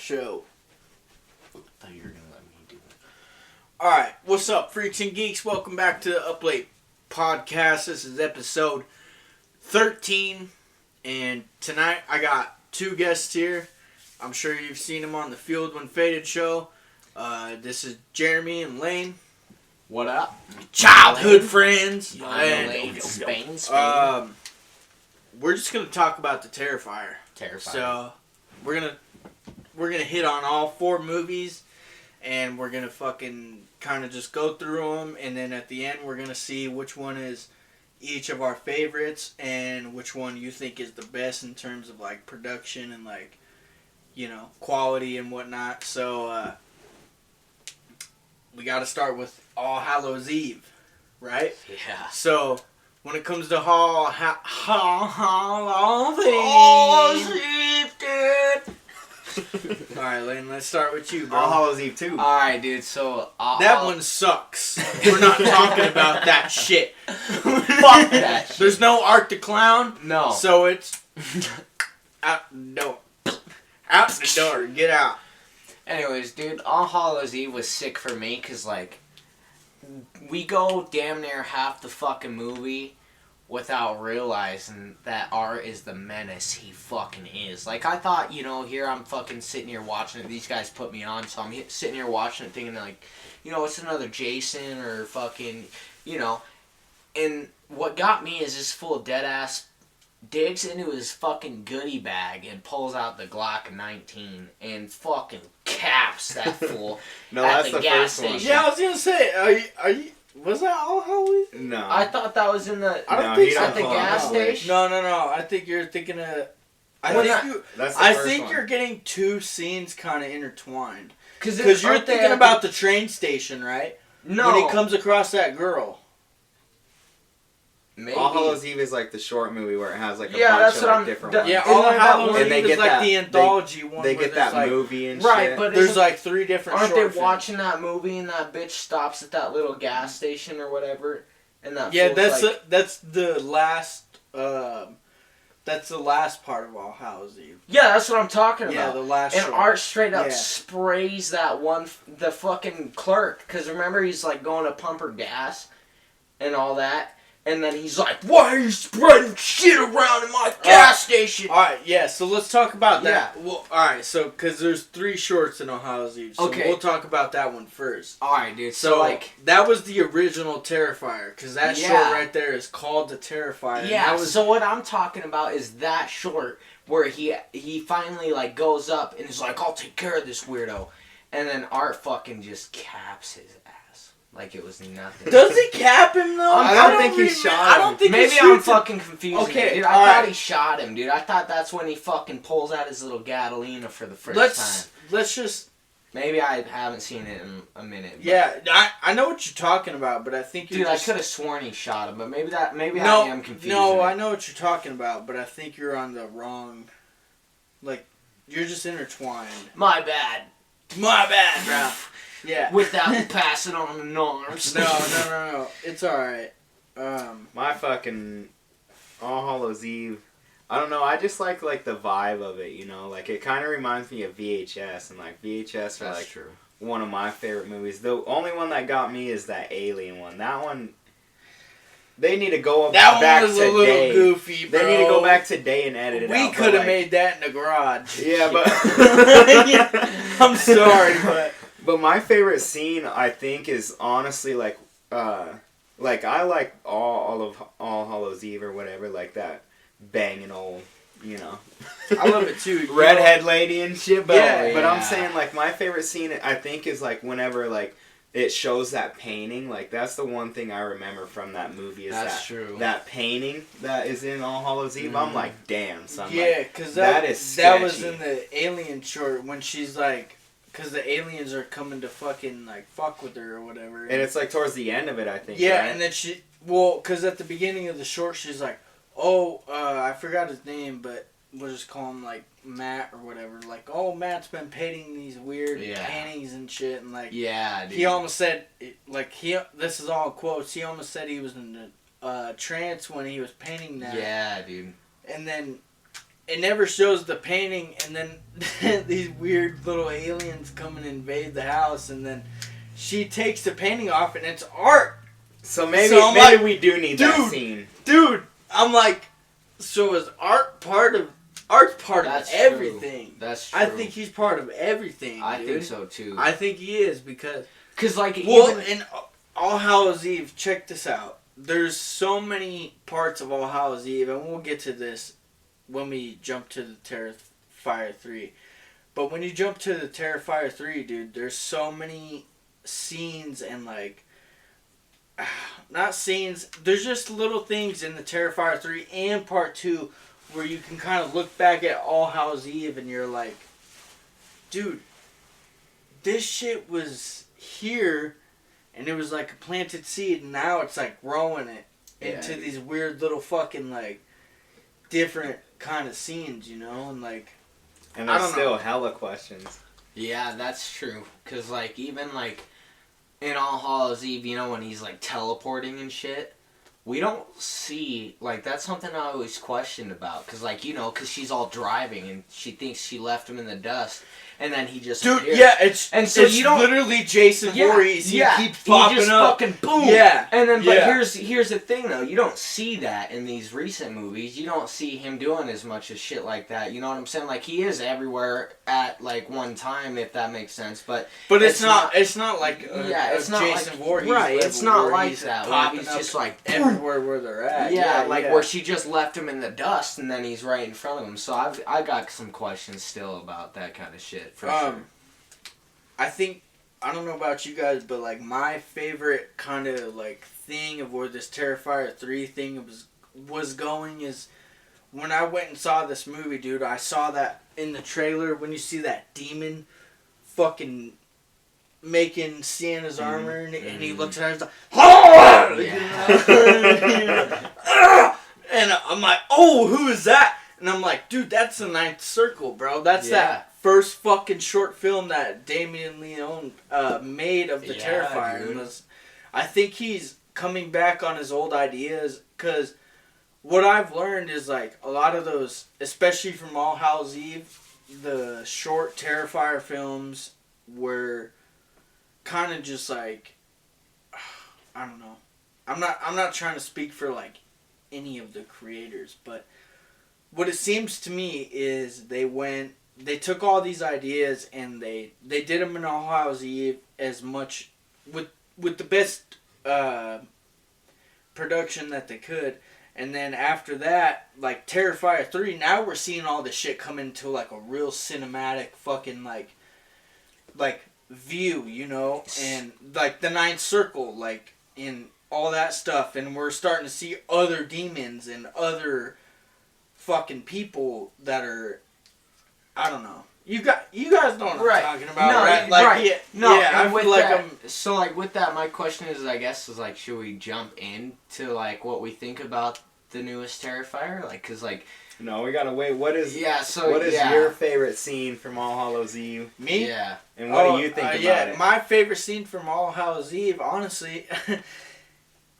show. I thought you were going to let me do it. Alright, what's up, freaks and geeks? Welcome back to the Uplate Podcast. This is episode 13. And tonight I got two guests here. I'm sure you've seen them on the Field When Faded show. This is Jeremy and Layne. What up? Childhood friends. Layne, Spain. We're just going to talk about the Terrifier. So, we're gonna hit on all four movies, and we're gonna fucking kind of just go through them, and then at the end we're gonna see which one is each of our favorites, and which one you think is the best in terms of like production and like, you know, quality and whatnot. So, we gotta start with All Hallows Eve, right? Yeah. So, when it comes to Hallows Eve, dude! Alright, Layne, let's start with you, bro. All Hallows Eve 2. Alright, dude, so... That one sucks. We're not talking about that shit. Fuck that shit. There's no Art the Clown. No. So it's... out the door. Out the door. Get out. Anyways, dude, All Hallows Eve was sick for me, because, like, we go damn near half the fucking movie without realizing that Art is the menace he fucking is. Like, I thought, you know, here I'm fucking sitting here watching it. These guys put me on, so I'm sitting here watching it thinking, like, you know, it's another Jason or fucking, you know. And what got me is this fool dead-ass digs into his fucking goodie bag and pulls out the Glock 19 and fucking caps that fool No, at that's the the gas first one. station. Yeah, I was gonna say, are you... Was that All Hallows? No. I thought that was in the... I don't No, think he so. don't At the call it gas Hallows. station? No. I think you're thinking of... That's the I first think one. you're getting two scenes kind of intertwined. Because Because you're thinking about the train station, right? No. When he comes across that girl. Maybe. All Hallows Eve is like the short movie where it has like a Yeah, bunch that's of what like I'm- different that- ones. Yeah, Isn't All that Hallows one? Eve they is get like that- the anthology one. They where get that there's, like, movie and Right, shit. but There's isn't- like three different Aren't short they films. watching that movie and that bitch stops at that little gas station or whatever? And that Yeah, fool's that's the last. That's the last part of All Hallows Eve. Yeah, that's what I'm talking Yeah, about. the last. And short. Art straight up Yeah. sprays that one, the fucking clerk. Because remember, he's like going to pump her gas and all that. And then he's like, why are you spreading shit around in my gas station? Alright, yeah, so let's talk about that. Yeah. Well, alright, so, because there's three shorts in All Hallows Eve, so Okay. we'll talk about that one first. Alright, dude. So, So, like, that was the original Terrifier, because that Yeah. short right there is called the Terrifier. and yeah, that was, so what I'm talking about is that short where he finally, like, goes up and is like, I'll take care of this weirdo. And then Art fucking just caps his ass. Like it was nothing. does he cap him, though? I don't think he shot I don't him. think Maybe he I'm shoots him. fucking confused. Okay, dude. I alright. thought he shot him, dude. I thought that's when he fucking pulls out his little Catalina for the first time. Let's just... Maybe I haven't seen it in a minute. But Yeah, I know what you're talking about, but I think you're dude, just... I could have sworn he shot him, but maybe I am confused. No, I know what you're talking about, but I think you're on the wrong... Like, you're just intertwined. My bad. My bad, bro. Yeah. Without passing on the norms. No. It's alright. My fucking All Hallows Eve. I don't know. I just like the vibe of it. You know, like it kind of reminds me of VHS, and like VHS are like true. one of my favorite movies. The only one that got me is that Alien one. That one. They need to go That back one was today. a little goofy, bro. They need to go back today and edit it out. We but, could have like- made that in the garage. Yeah, but I'm sorry, but my favorite scene I think is honestly like I like all Hallows Eve or whatever, like that banging old, you know, I love it too. redhead lady and shit. But Yeah, but I'm yeah. saying like my favorite scene I think is like whenever like it shows that painting. Like that's the one thing I remember from that movie is That's true. that painting that is in All Hallows Eve. I'm like, damn, son. Yeah, like, because that is that was sketchy. in the Alien short when she's like, because the aliens are coming to fucking like fuck with her or whatever. and it's like towards the end of it, I think. Yeah, right? and then because at the beginning of the short, she's like, oh, I forgot his name, but we'll just call him like Matt or whatever. Like, oh, Matt's been painting these weird paintings and shit, and like, Yeah, dude. he almost said, this is all quotes. He almost said he was in a trance when he was painting that. Yeah, dude. And then it never shows the painting, and then these weird little aliens come and invade the house, and then she takes the painting off, and it's art. So maybe we do need that scene. Dude, I'm like, so is art's part of everything. True. That's true. I think he's part of everything, dude. I think so, too. I think he is, because... like, in All Hallows Eve, check this out. There's so many parts of All Hallows Eve, and we'll get to this when we jump to the Terrifier 3. But when you jump to the Terrifier 3, dude, there's so many scenes and, like... Not scenes. There's just little things in the Terrifier 3 and Part 2 where you can kind of look back at All Hallows Eve and you're like, dude, this shit was here and it was like a planted seed, and now it's like growing it into these weird little fucking like different kind of scenes, you know? And like, and there's still hella questions. Yeah, that's true. Because like, even like in All Hallows Eve, you know, when he's like teleporting and shit, we don't see, like, that's something I always questioned about. Because, like, you know, because she's all driving and she thinks she left him in the dust. And then he just appears. Yeah, it's you don't, literally Jason Voorhees. He keeps popping just up. Fucking boom. Yeah. And then, but here's the thing, though. You don't see that in these recent movies. You don't see him doing as much as shit like that. You know what I'm saying? Like, he is everywhere at, like, one time, if that makes sense. But it's not like it's not Jason like, Voorhees. Right, it's not like he's that. Popping He's just, like, everywhere where they're at. Yeah, where she just left him in the dust, and then he's right in front of him. So I got some questions still about that kind of shit, for sure. I think, I don't know about you guys, but like my favorite kind of like thing of where this Terrifier 3 thing was going is when I went and saw this movie, dude. I saw that in the trailer when you see that demon fucking making Sienna's armor, and he looks at her and he's like, and I'm like, oh, who is that? And I'm like, dude, that's the Ninth Circle, bro. That's that first fucking short film that Damien Leone made of the Terrifier. And I think he's coming back on his old ideas, because what I've learned is like a lot of those, especially from All Hallows Eve, the short Terrifier films were kind of just like, I don't know. I'm not trying to speak for like any of the creators, but what it seems to me is they took all these ideas and they did them in All Hallows Eve as much with the best production that they could, and then after that, like Terrifier 3, now we're seeing all this shit come into like a real cinematic fucking like view, you know, and like the Ninth Circle, like in all that stuff, and we're starting to see other demons and other fucking people that are, I don't know. You guys know what I'm talking about, right? Like, right. I feel like that, so like with that, my question is, I guess, is like, should we jump into like what we think about the newest Terrifier? Like, cause like, no, we gotta wait. What is your your favorite scene from All Hallows Eve? Me? Yeah. And what do you think about it? My favorite scene from All Hallows Eve, honestly,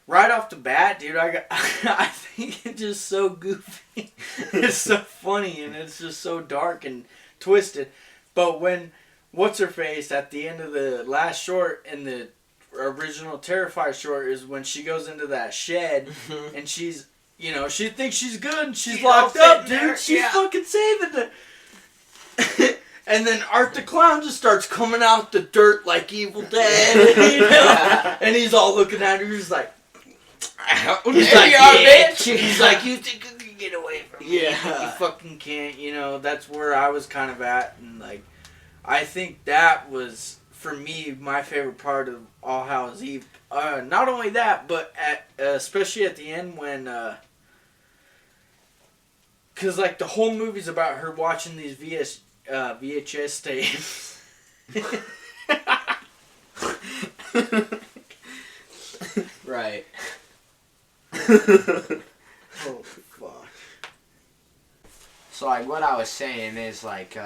right off the bat, dude, I think it's just so goofy. It's so funny, and it's just so dark and twisted. But when what's-her-face at the end of the last short in the original Terrifier short is when she goes into that shed and she's, you know, she thinks she's good and she's locked up, dude. She's fucking saving it. And then Art the Clown just starts coming out the dirt like Evil Dead, you know? And he's all looking at her. He's like, bitch. He's like, you think you can get away from me? Yeah, you fucking can't. You know, that's where I was kind of at, and like, I think that was for me my favorite part of All Hallows Eve. Not only that, but especially at the end when, cause like the whole movie's about her watching these VHS tapes. Right. Oh, fuck. So, like, what I was saying is, like,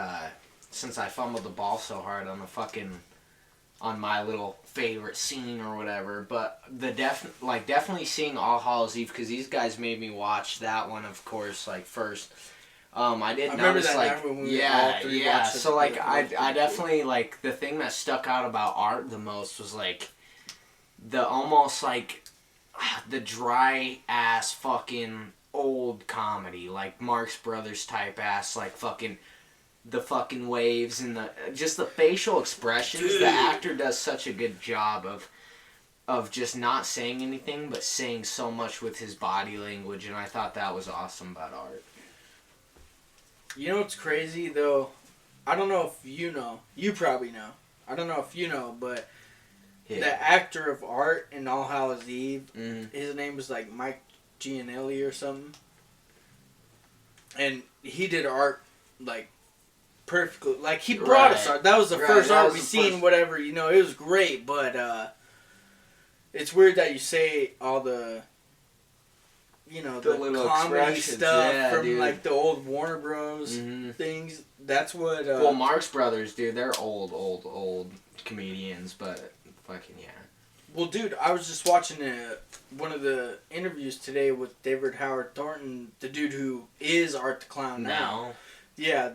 since I fumbled the ball so hard on my little favorite scene or whatever, but definitely seeing All Hallows Eve, because these guys made me watch that one, of course, like, first. I did remember notice, that like, night when we all three watched it so, like, together. I definitely, like, the thing that stuck out about Art the most was, like, the almost, like, the dry-ass fucking old comedy, like, Marx Brothers type-ass, like, fucking, the fucking waves and just the facial expressions. Dude. The actor does such a good job of just not saying anything, but saying so much with his body language, and I thought that was awesome about Art. You know what's crazy, though? I don't know if you know. You probably know. I don't know if you know, but the actor of Art in All Hallows Eve, his name was, like, Mike Gianelli or something. And he did Art, like, perfectly. Like, he brought us Art. That was the first Art we seen, whatever. You know, it was great, but, it's weird that you say all the, you know, the comedy stuff from, like, the old Warner Bros. Things. That's what... well, Marx Brothers, dude, they're old comedians, but fucking yeah. Well, dude, I was just watching one of the interviews today with David Howard Thornton, the dude who is Art the Clown now. Yeah,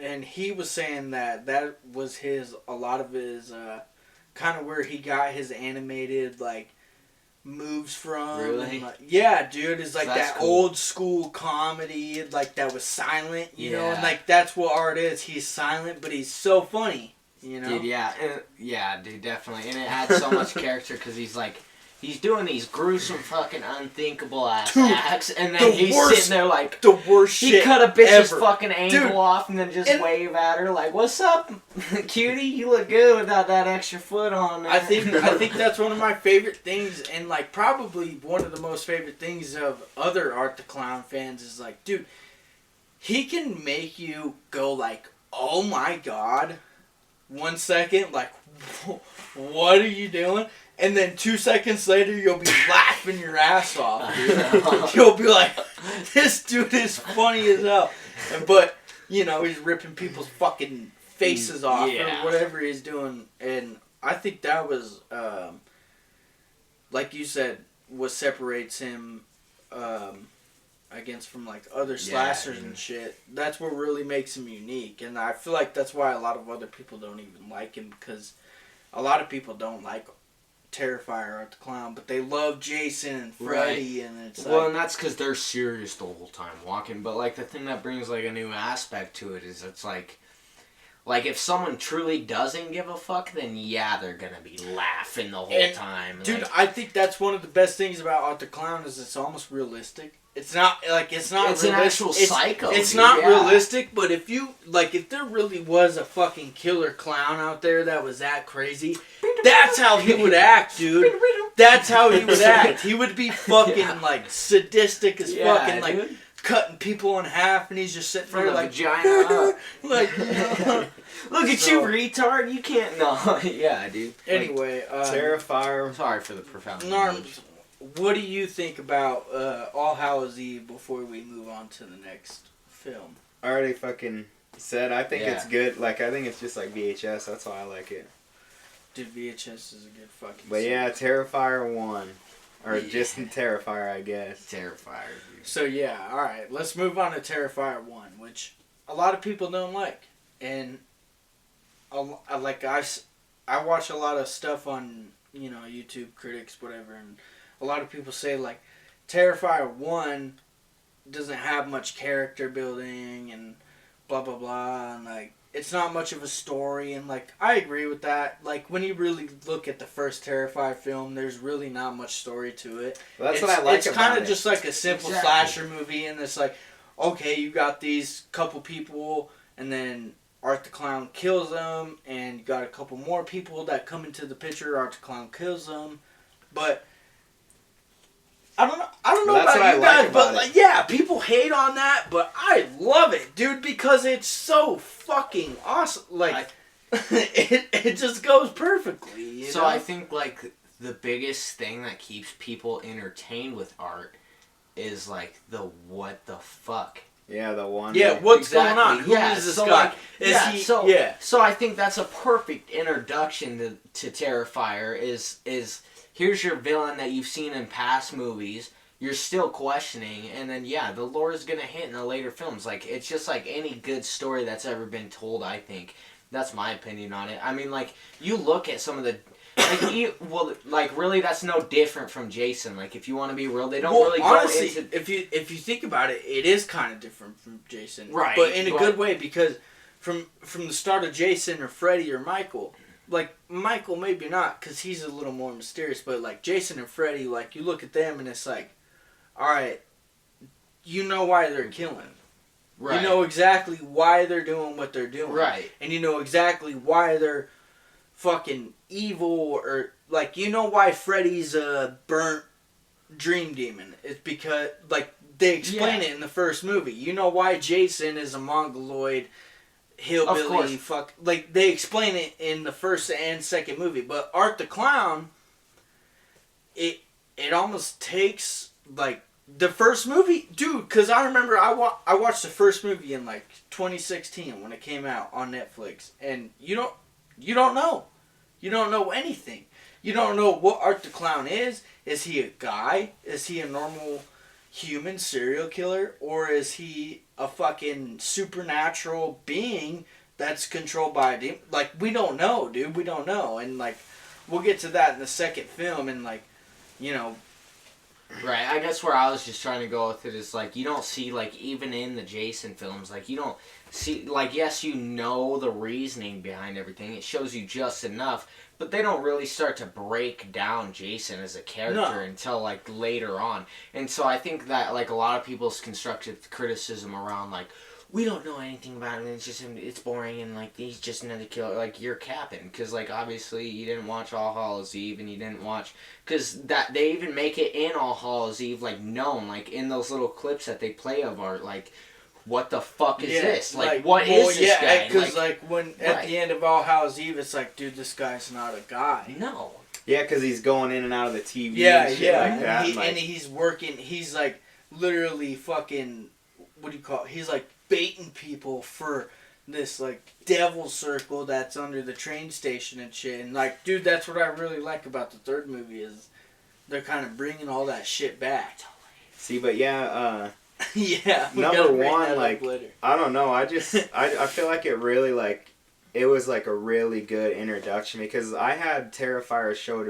and he was saying that was a lot of his, kind of where he got his animated, like, moves from. Really? And, like, yeah, dude, it's like that cool. old school comedy, like, that was silent, you know, and, like, that's what Art is. He's silent, but he's so funny, you know? Dude, yeah, dude, definitely. And it adds so much character because he's doing these gruesome fucking unthinkable ass acts, and then he's sitting there like the worst shit. He cut a bitch's ever. fucking ankle off and then just wave at her like, "What's up, cutie? You look good without that extra foot on." There. I think that's one of my favorite things, and like probably one of the most favorite things of other Art the Clown fans is like, dude, he can make you go like, "Oh my god," 1 second, like, "What are you doing?" And then 2 seconds later, you'll be laughing your ass off, dude. You'll be like, this dude is funny as hell. But, you know, he's ripping people's fucking faces off or whatever he's doing. And I think that was, like you said, what separates him from, like, other slashers and shit. That's what really makes him unique. And I feel like that's why a lot of other people don't even like him, because a lot of people don't like Terrifier Art the Clown, but they love Jason and Freddy, and it's like... Well, and that's because they're serious the whole time walking, but, like, the thing that brings, like, a new aspect to it is it's like, if someone truly doesn't give a fuck, then they're gonna be laughing the whole time. Dude, like, I think that's one of the best things about Art the Clown is it's almost realistic. It's not it's an actual psycho. It's not realistic, but if there really was a fucking killer clown out there that was that crazy, that's how he would act, dude. That's how he would act. He would be fucking, like, sadistic as fucking, like, dude. Cutting people in half, and he's just sitting there, like, vagina like, look at you, retard. You can't, yeah, dude. Anyway, Terrifier. Sorry for the profound Norms, what do you think about All Hallows Eve before we move on to the next film? I already fucking said, I think it's good. Like, I think it's just like VHS. That's why I like it. Dude, VHS is a good fucking But yeah, Terrifier 1. Or just Terrifier, I guess. Terrifier, dude. So yeah, alright. Let's move on to Terrifier 1, which a lot of people don't like. And I watch a lot of stuff on, you know, YouTube, critics, whatever, and a lot of people say, like, Terrifier 1 doesn't have much character building and blah, blah, blah, and, like, it's not much of a story, and, like, I agree with that. Like, when you really look at the first Terrifier film, there's really not much story to it. Well, that's what I like about it. It's kind of just like a simple slasher movie, and it's like, okay, you got these couple people, and then Art the Clown kills them, and you got a couple more people that come into the picture, Art the Clown kills them, but... I don't know about you guys, but like, yeah, people hate on that, but I love it, dude, because it's so fucking awesome. Like, it just goes perfectly. You know? I think, like, the biggest thing that keeps people entertained with Art is, like, the what the fuck. Yeah, the one. Yeah, what's going on? Who is this guy? So I think that's a perfect introduction to Terrifier is here's your villain that you've seen in past movies. you're still questioning, and then the lore is gonna hit in the later films. Like, it's just like any good story that's ever been told. I think that's my opinion on it. I mean, like, you look at some of the really that's no different from Jason. Like, if you want to be real, they don't really honestly, go into. If you think about it, it is kind of different from Jason, right? But in a good way, because from the start of Jason or Freddy or Michael. Like, Michael, maybe not, because he's a little more mysterious, but, like, Jason and Freddy, like, you look at them and it's like, alright, you know why they're killing. Right. You know exactly why they're doing what they're doing. Right. And you know exactly why they're fucking evil, or, like, you know why Freddy's a burnt dream demon. It's because, like, they explain it in the first movie. You know why Jason is a mongoloid hillbilly fuck, like, they explain it in the first and second movie, but Art the Clown, it almost takes, like, the first movie, dude, because I remember I watched the first movie in, like, 2016 when it came out on Netflix, and you don't know anything. You don't know what Art the Clown is. Is he a guy? Is he a normal human serial killer, or is he a fucking supernatural being that's controlled by a demon? Like, we don't know, dude. We don't know. And, like, we'll get to that in the second film, and, like, you know. Right, I guess where I was just trying to go with it is, like, you don't see, like, even in the Jason films, like, you don't see, like, yes, you know the reasoning behind everything. It shows you just enough, but they don't really start to break down Jason as a character until, like, later on. And so I think that, like, a lot of people's constructive criticism around, like, we don't know anything about him, it's boring, and, like, he's just another killer, like, you're capping, because, like, obviously you didn't watch All Hallows Eve, and you didn't watch, because that, they even make it in All Hallows Eve, like, known, like, in those little clips that they play of art, like, what the fuck is this? Like, what is this guy? Yeah, because, like, when, at the end of All Hallows Eve, it's like, dude, this guy's not a guy. No. Yeah, because he's going in and out of the TV and shit like that. And he's working, he's, like, literally fucking, what do you call it? He's, like, baiting people for this, like, devil circle that's under the train station and shit. And, like, dude, that's what I really like about the third movie is they're kind of bringing all that shit back. See, but yeah, number one, like, I don't know, I feel like it really, like, it was, like, a really good introduction, because I had Terrifier showed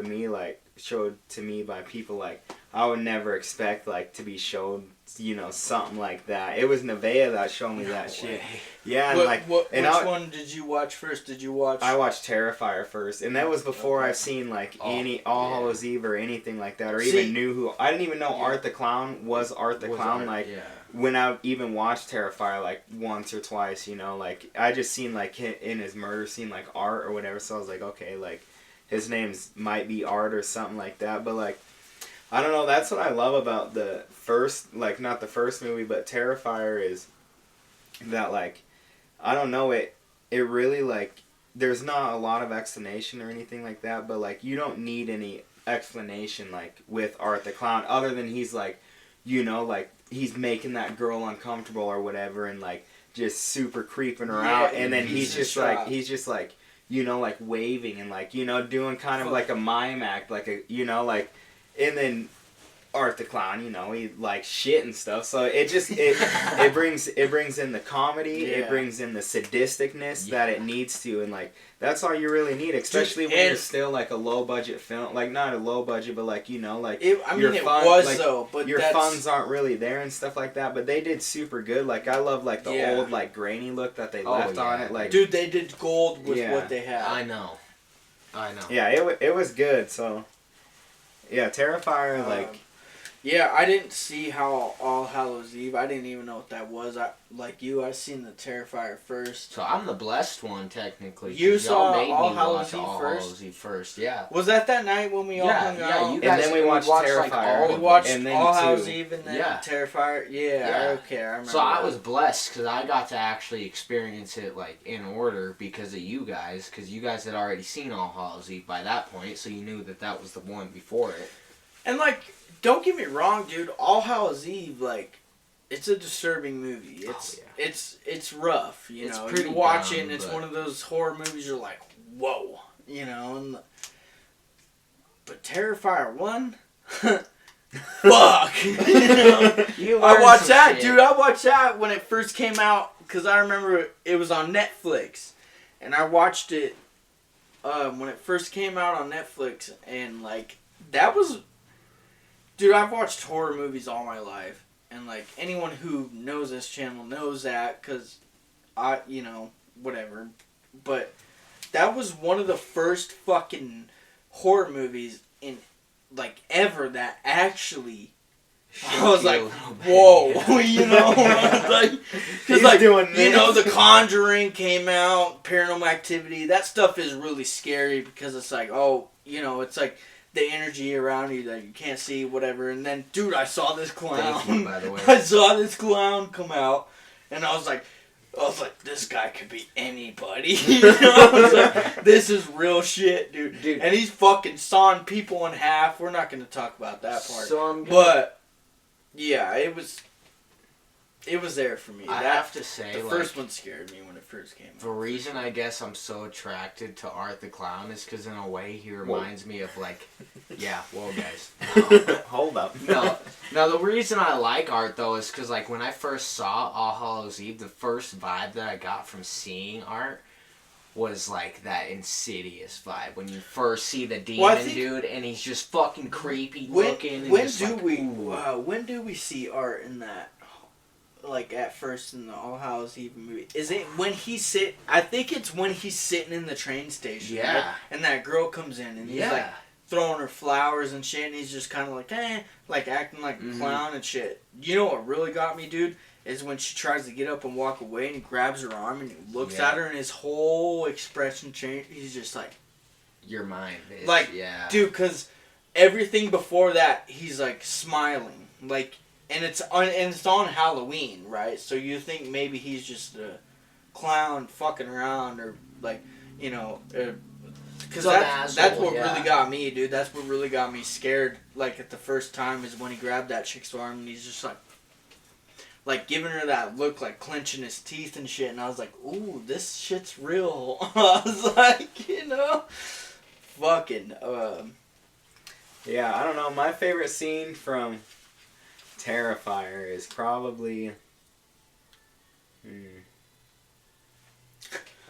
to me by people, like, I would never expect, like, to be showed, you know, something like that. It was Nevaeh that showed me that shit. Yeah, and which one did you watch first? I watched Terrifier first, and that was before I've seen, like, any All Hallows Eve or anything like that, or even knew who. I didn't even know Art the Clown was Art the Clown. When I even watched Terrifier, like, once or twice, you know, like, I just seen, like, in his murder scene, like, Art or whatever, so I was like, okay, like, his name's might be Art or something like that, but, like, I don't know, that's what I love about the first, like, not the first movie, but Terrifier is that, like, I don't know, it really, like, there's not a lot of explanation or anything like that, but, like, you don't need any explanation, like, with Art the Clown, other than he's, like, you know, like, he's making that girl uncomfortable or whatever, and, like, just super creeping her out, and then he's just like, you know, like, waving and, like, you know, doing kind of like a mime act, like a, you know, like, and then Art the Clown, you know, he likes shit and stuff, so it just, it brings in the comedy, it brings in the sadisticness that it needs to, and, like, that's all you really need, especially when you're still, like, a low-budget film, like, not a low-budget, but, like, you know, like, but your funds aren't really there and stuff like that, but they did super good, like, I love, like, the old, like, grainy look that they left on it, like, dude, they did gold with what they had. I know. Yeah, it was good, so, yeah, Terrifier, like... Yeah, I didn't see how All Hallows Eve. I didn't even know what that was. I seen the Terrifier first. So I'm the blessed one, technically. You saw All Hallows Eve first? Yeah. Was that night when we all hung out? Yeah, you guys. And then we watched Terrifier. We watched All Hallows Eve and then Terrifier. Yeah, okay, I remember. So I was blessed because I got to actually experience it, like, in order because of you guys, because you guys had already seen All Hallows Eve by that point, so you knew that was the one before it. And, like, don't get me wrong, dude. All Hallows Eve, like, it's a disturbing movie. It's rough, you know. You watch it and it's one of those horror movies you're like, whoa, you know. But Terrifier 1, fuck. I watched that, shit. dude. I watched that when it first came out because I remember it was on Netflix, and I watched it when it first came out on Netflix, and like that was, dude. I've watched horror movies all my life, and like anyone who knows this channel knows that because whatever, but that was one of the first fucking horror movies in like ever that actually I was like, whoa, because like The Conjuring came out, Paranormal Activity, that stuff is really scary because it's like, it's like the energy around you that you can't see, whatever. And then, dude, I saw this clown. Thank you, by the way. I saw this clown come out, and I was like, this guy could be anybody. I was like, this is real shit, dude. And he's fucking sawing people in half. We're not going to talk about that part. But, yeah, it was there for me. I have to say, the first one scared me when it first came out. The reason I guess I'm so attracted to Art the Clown is because in a way he reminds me of like, guys. No. Hold up. No, the reason I like Art though is because like when I first saw All Hallows Eve, the first vibe that I got from seeing Art was like that Insidious vibe when you first see the demon dude and he's just fucking creepy looking. When do we see Art in that? Like at first in the All Hallows Eve movie, is it when I think it's when he's sitting in the train station. Yeah. Right? And that girl comes in and he's like throwing her flowers and shit, and he's just kind of like, like acting like a clown and shit. You know what really got me, dude? Is when she tries to get up and walk away and he grabs her arm and he looks at her and his whole expression changed. He's just like, "You're mine, bitch." Like, dude, because everything before that, he's like smiling, like. And it's on Halloween, right? So you think maybe he's just a clown fucking around, or like, because that's what really got me, dude. That's what really got me scared. Like at the first time is when he grabbed that chick's arm and he's just like giving her that look, like clenching his teeth and shit. And I was like, ooh, this shit's real. I was like, fucking. Yeah, I don't know. My favorite scene from Terrifier is probably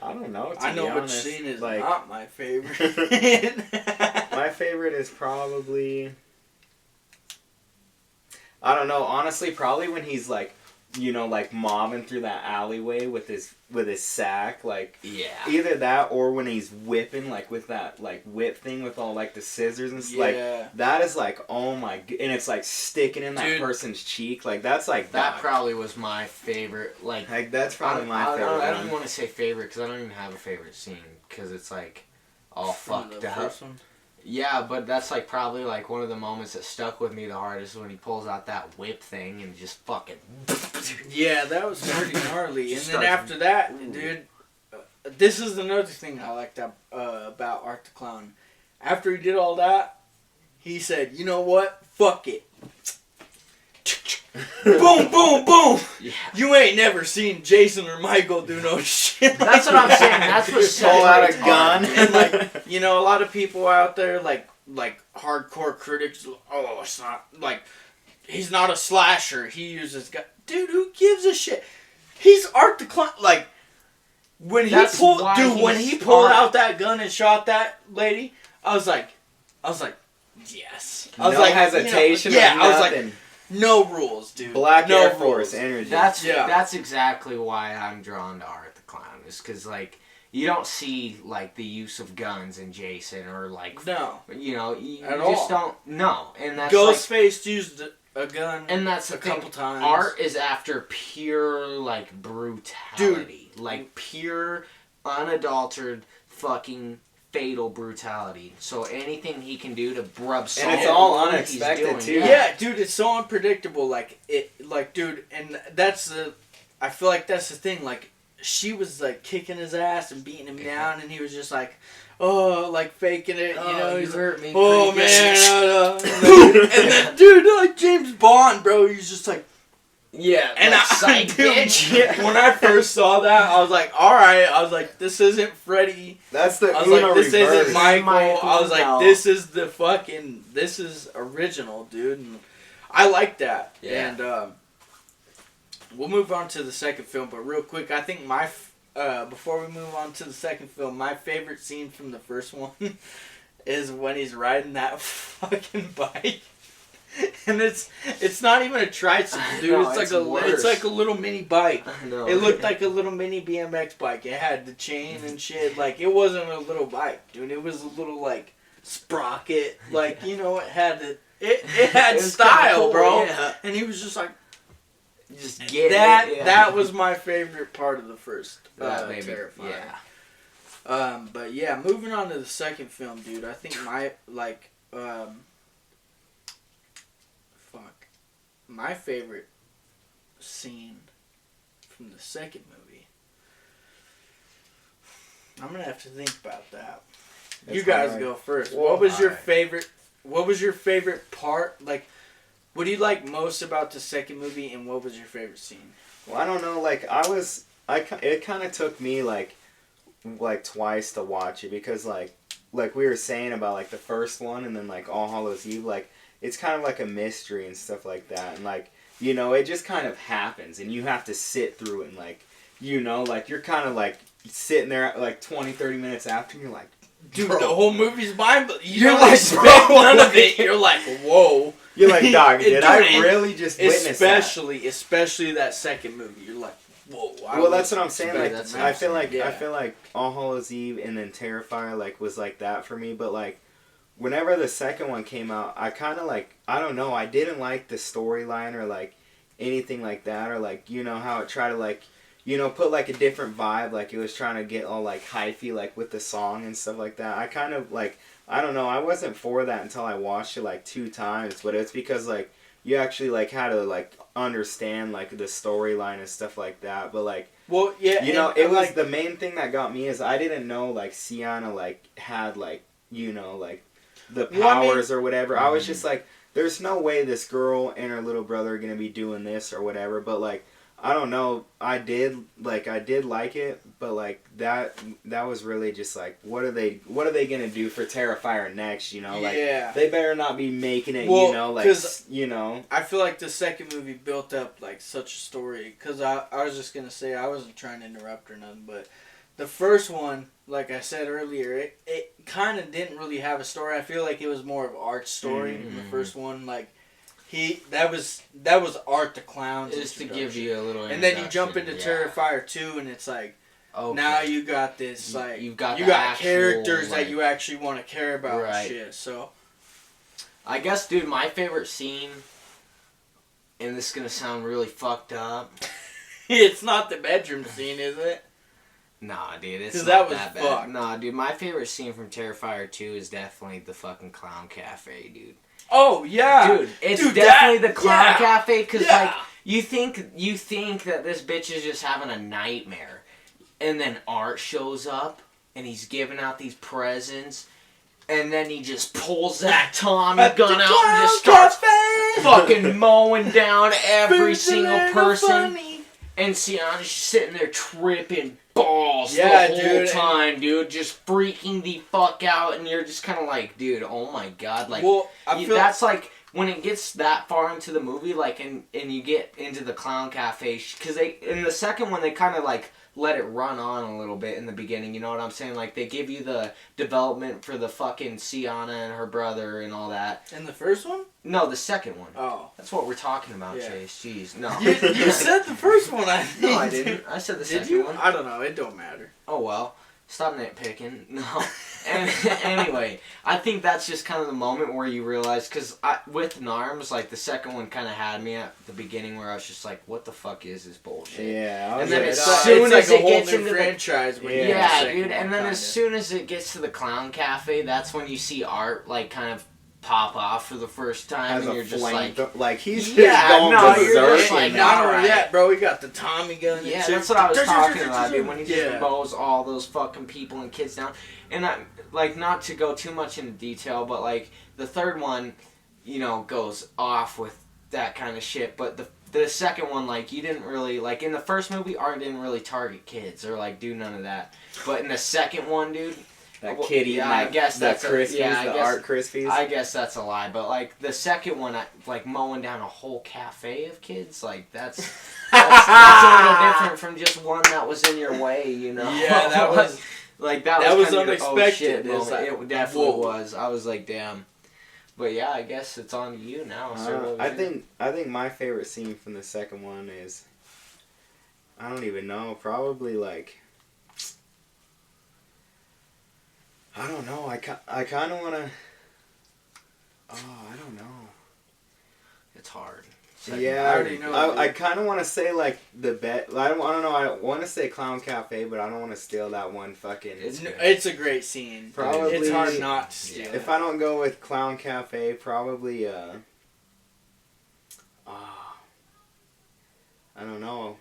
I don't know. I know which scene is like, not my favorite. My favorite is probably I don't know, honestly, probably when he's like, like mobbing through that alleyway with his sack, like either that or when he's whipping like with that like whip thing with all like the scissors and stuff. Like that is like, oh my, and it's like sticking in that person's cheek, like that's like that probably was my favorite. Like that's probably my favorite. I don't even want to say favorite because I don't even have a favorite scene because it's like all fucked up. Yeah, but that's like probably like one of the moments that stuck with me the hardest when he pulls out that whip thing and just fucking. Yeah, that was pretty gnarly. And then after that, dude, this is another thing I liked about Art the Clown. After he did all that, he said, "You know what? Fuck it." Boom, boom, boom. Yeah. You ain't never seen Jason or Michael do no shit. That's what I'm saying. That's what pull out a gun. And like, a lot of people out there, like hardcore critics. Oh, it's not like he's not a slasher. He uses gun. Dude, who gives a shit? He's Art the Clown. Like when he pulled out that gun and shot that lady, I was like, yes. I was like, hesitation. I was like. No rules, dude. Black Air Force energy. That's exactly why I'm drawn to Art the Clown. Is because like you don't see like the use of guns in Jason or like you just don't and that's Ghostface used a gun, and that's a couple times. Art is after pure like brutality, like pure unadulterated fucking fatal brutality. So anything he can do to rub salt, and it's all unexpected too. Yeah, dude, it's so unpredictable. Dude, and I feel like that's the thing. Like, she was like kicking his ass and beating him down, and he was just like, like faking it. He's hurt me. Oh man, and then, dude, like James Bond, bro, he's just like. Yeah, and bitch. When I first saw that, I was like, all right. I was like, this isn't Freddy. That's the. I was like, this isn't Michael. I was like, this is original, dude. And I like that. Yeah. And we'll move on to the second film, but real quick, I think before we move on to the second film, my favorite scene from the first one is when he's riding that fucking bike. And it's not even a tricycle, dude. No, it's like a little mini bike. No. It looked like a little mini BMX bike. It had the chain and shit. Like, it wasn't a little bike, dude. It was a little, like, sprocket. Like, you know, it had It was style, cool, bro. yeah. And he was just like, Just get that. it. Yeah. That was my favorite part of the first Terrifier. Yeah. But yeah, moving on to the second film, dude. I think my favorite scene from the second movie. I'm gonna have to think about that. You guys go first. Well, what was your favorite? What was your favorite part? Like, what do you like most about the second movie, and what was your favorite scene? Well, I don't know. Like, it kind of took me like twice to watch it because like we were saying about like the first one and then like All Hallows Eve, like it's kind of like a mystery and stuff like that, and like, you know, it just kind of happens and you have to sit through it and like, you know, like you're kind of like sitting there like 20-30 minutes after and you're like, dude, bro, the whole movie's mine, but you're don't like, expect bro, none of it. You're like, whoa. You're like, dog, did I Dude, really just witness that? Especially that second movie. You're like, whoa. Well, that's what I'm saying. Like, I feel like All Hallows Eve and then Terrifier like was like that for me. But like, whenever the second one came out, I kind of like, I don't know, I didn't like the storyline or like anything like that, or like, you know how it tried to like, you know, put like a different vibe. Like it was trying to get all like hyphy like with the song and stuff like that. I kind of like, I don't know, I wasn't for that until I watched it like 2 times. But it's because like you actually like had to like understand like the storyline and stuff like that. But like, well, yeah, you know, it was like, the main thing that got me is I didn't know like Sienna like had like, you know, like the powers or whatever. I was just like, there's no way this girl and her little brother are gonna be doing this or whatever. But like, I don't know, I did like it, but like that was really just like, what are they gonna do for Terrifier next, you know? Like, they better not be making it, you know, like, you know. I feel like the second movie built up like such a story, because I was just gonna say, I wasn't trying to interrupt or nothing, but the first one, like I said earlier, it kind of didn't really have a story. I feel like it was more of Art's story in the first one. Like, that was Art the Clown's just to give you a little. And then you jump into Terrifier 2, and it's like, now you got this, like, you got actual, characters like, that you actually want to care about and shit. So, I guess, dude, my favorite scene, and this is gonna sound really fucked up. It's not the bedroom scene, is it? Nah, dude, it's not that bad. Fucked. Nah, dude, my favorite scene from Terrifier 2 is definitely the fucking clown cafe, dude. Oh yeah, dude, it's definitely the clown cafe, because like you think that this bitch is just having a nightmare, and then Art shows up and he's giving out these presents, and then he just pulls that Tommy gun out and just starts fucking mowing down every single person. And Sienna's just sitting there tripping balls the whole time, dude. Just freaking the fuck out. And you're just kind of like, dude, oh my god. Like, that's like, when it gets that far into the movie, like, and you get into the clown cafe, because in the second one, they kind of like let it run on a little bit in the beginning, you know what I'm saying? Like, they give you the development for the fucking Sienna and her brother and all that. In the first one? No, the second one. Oh. That's what we're talking about, Chase. Jeez, no. You said the first one, I think. No, I didn't. I said the second one. I don't know. It don't matter. Oh, well. Stop nitpicking. No. Anyway, I think that's just kind of the moment where you realize, because with NARMS, like, the second one kind of had me at the beginning where I was just like, what the fuck is this bullshit? Yeah. And then as soon as it gets into the franchise, dude, and then as soon as it gets to the clown cafe, that's when you see Art, like, kind of pop off for the first time, and you're just like he's just going berserk. Like, not only that, bro, we got the Tommy gun. Yeah, that's what I was talking about, dude. When he just mows all those fucking people and kids down, and like, not to go too much into detail, but like the third one, you know, goes off with that kind of shit. But the second one, like, you didn't really, like, in the first movie, Art didn't really target kids or like do none of that. But in the second one, dude, That kid eating I guess that's Crispies, Art Crispies. I guess that's a lie, but like the second one, like mowing down a whole cafe of kids, like that's a little different from just one that was in your way, you know? Yeah, that was like that was It unexpected. definitely was. I was like, damn. But yeah, I guess it's on to you now. I think my favorite scene from the second one is, I don't even know, probably like, I don't know. I kind of want to. Oh, I don't know. It's hard. Yeah, I already know. I kind of want to say like the bet. I don't know. I want to say Clown Cafe, but I don't want to steal that one. Fucking. It's a great scene. Probably. It's hard not to steal. If I don't go with Clown Cafe, probably. I don't know.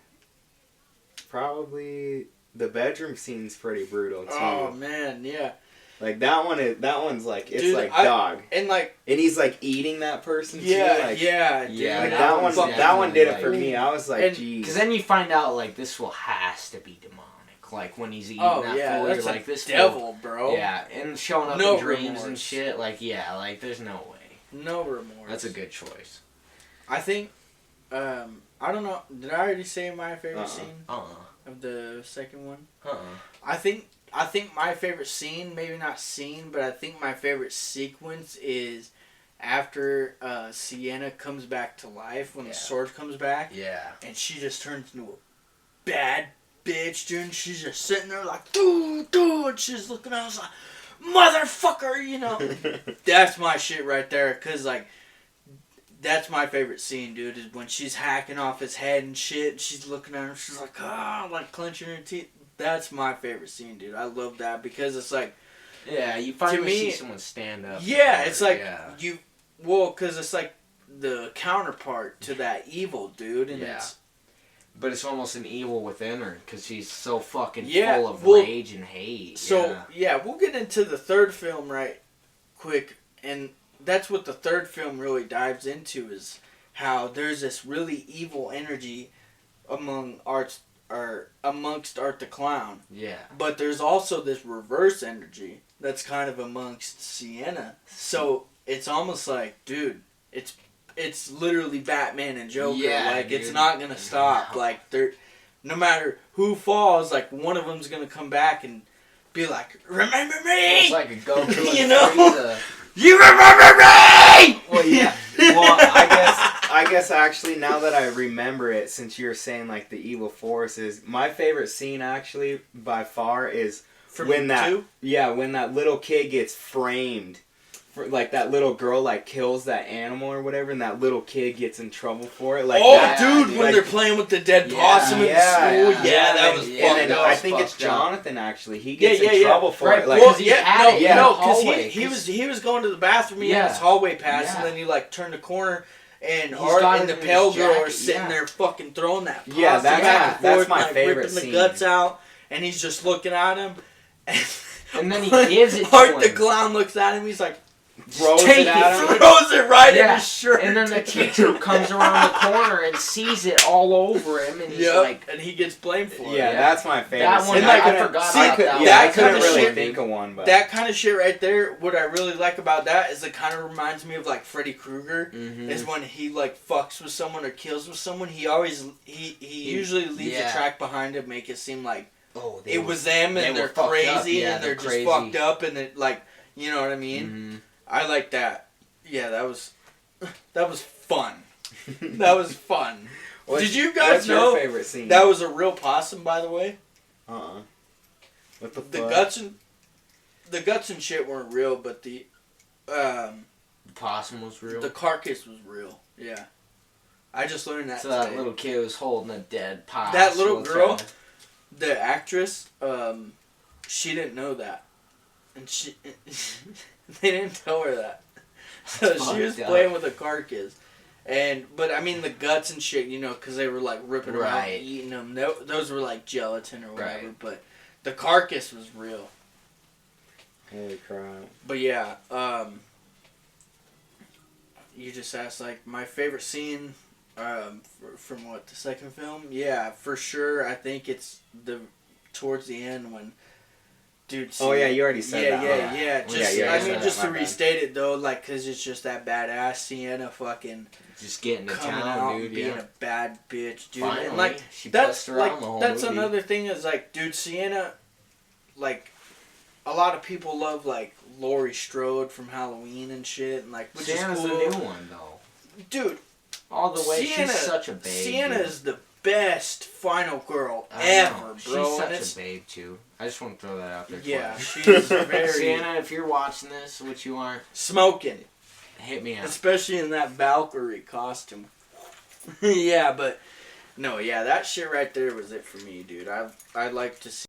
Probably the bedroom scene's pretty brutal too. Oh man, yeah. Like that one's like it's, dude, like dog, and he's like eating that person. Yeah, too. Like, yeah, dude. Yeah. Like that one did it for me. I was like, geez. Because then you find out like this has to be demonic. Like when he's eating that food, that's like this devil, bro. Yeah, and showing up in dreams and shit. Like like there's no way. No remorse. That's a good choice. I think. I don't know. Did I already say my favorite scene of the second one? I think my favorite scene, maybe not scene, but I think my favorite sequence is after Sienna comes back to life, when the sword comes back. Yeah. And she just turns into a bad bitch, dude. And she's just sitting there like, doo, and she's looking at us like, motherfucker, you know. That's my shit right there, because, like, that's my favorite scene, dude, is when she's hacking off his head and shit, and she's looking at him, she's like, like clenching her teeth. That's my favorite scene, dude. I love that because it's like... Yeah, you finally see someone stand up. Yeah, it's like, because it's like the counterpart to that evil, dude, and but it's almost an evil within her, because she's so fucking full of rage and hate. So, we'll get into the third film right quick, and that's what the third film really dives into, is how there's this really evil energy amongst Art the Clown. Yeah. But there's also this reverse energy that's kind of amongst Sienna. So it's almost like, dude, it's literally Batman and Joker. Yeah, like, dude. It's not gonna stop. No. Like, no matter who falls, like, one of them's gonna come back and be like, remember me? It's like a Goku. You know? You remember me? Well, yeah. Well, I guess actually, now that I remember it, since you're saying like the evil forces, my favorite scene actually by far is when that little kid gets framed. Like that little girl like kills that animal or whatever, and that little kid gets in trouble for it. Like, when they're playing with the dead possum in the school, that was fucked up. I think it's Jonathan actually. He gets in trouble for it. Like, because he was going to the bathroom. He had his hallway pass, and then he like turned the corner. And Art and the pale girl are sitting there fucking throwing that possum back and forth, that's my favorite ripping scene. the guts out, and he's just looking at him. And then he gives it to Art him. the Clown looks at him, he's like, throws it right in his shirt. And then the teacher comes around the corner and sees it all over him, and he's like, and he gets blamed for it. Yeah, that's my favorite. That one, I forgot about that. Yeah, I couldn't really think of one, but that kind of shit right there. What I really like about that is it kind of reminds me of like Freddy Krueger. Mm-hmm. Is when he like fucks with someone or kills with someone, he usually leaves a track behind to make it seem like it was them and they're crazy and they're just fucked up and it like, you know what I mean. Mm-hmm. I like that. Yeah, that was fun. That was fun. Did you guys know your favorite scene? That was a real possum, by the way? What the fuck? The guts and shit weren't real, but the possum was real. The carcass was real. Yeah. I just learned that. So that little kid was holding a dead possum. That little girl, the actress, she didn't know that. And they didn't tell her that. So she was playing with a carcass. But I mean the guts and shit, you know, because they were like ripping around and eating them. Those were like gelatin or whatever. Right. But the carcass was real. Holy crap. But yeah, you just asked like my favorite scene from what, the second film? Yeah, for sure. I think it's towards the end when Dude, oh yeah, you already said that. Yeah. Just to restate it though, like, cause it's just that badass Sienna fucking just getting to coming town, out dude. and being a bad bitch, dude. Finally, and like she that's around the whole that's movie. another thing is like, dude, Sienna, like, a lot of people love like Laurie Strode from Halloween and shit, and like, which Sienna's is cool. the new one though, dude. All the way, Sienna, she's such a babe. Sienna dude. is the best final girl I ever, know. bro. She's such a babe too. I just want to throw that out there. Yeah, twice. she's very Sienna, if you're watching this, which you aren't, smoking. hit me up. Especially in that Valkyrie costume. Yeah, but no, yeah, that shit right there was it for me, dude. I'd like to see.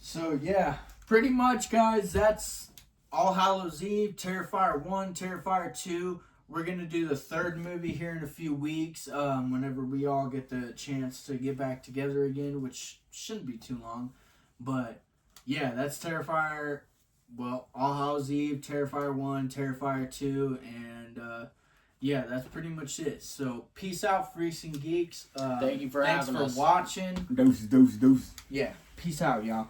So yeah, pretty much, guys. That's All Hallows Eve, Terrifier 1, Terrifier 2. We're gonna do the third movie here in a few weeks. Whenever we all get the chance to get back together again, which shouldn't be too long. But yeah, that's Terrifier. Well, All Hallows Eve, Terrifier 1, Terrifier 2, and yeah, that's pretty much it. So, peace out, freaks and geeks. Thank you for having us. Thanks for watching. Dose. Yeah, peace out, y'all.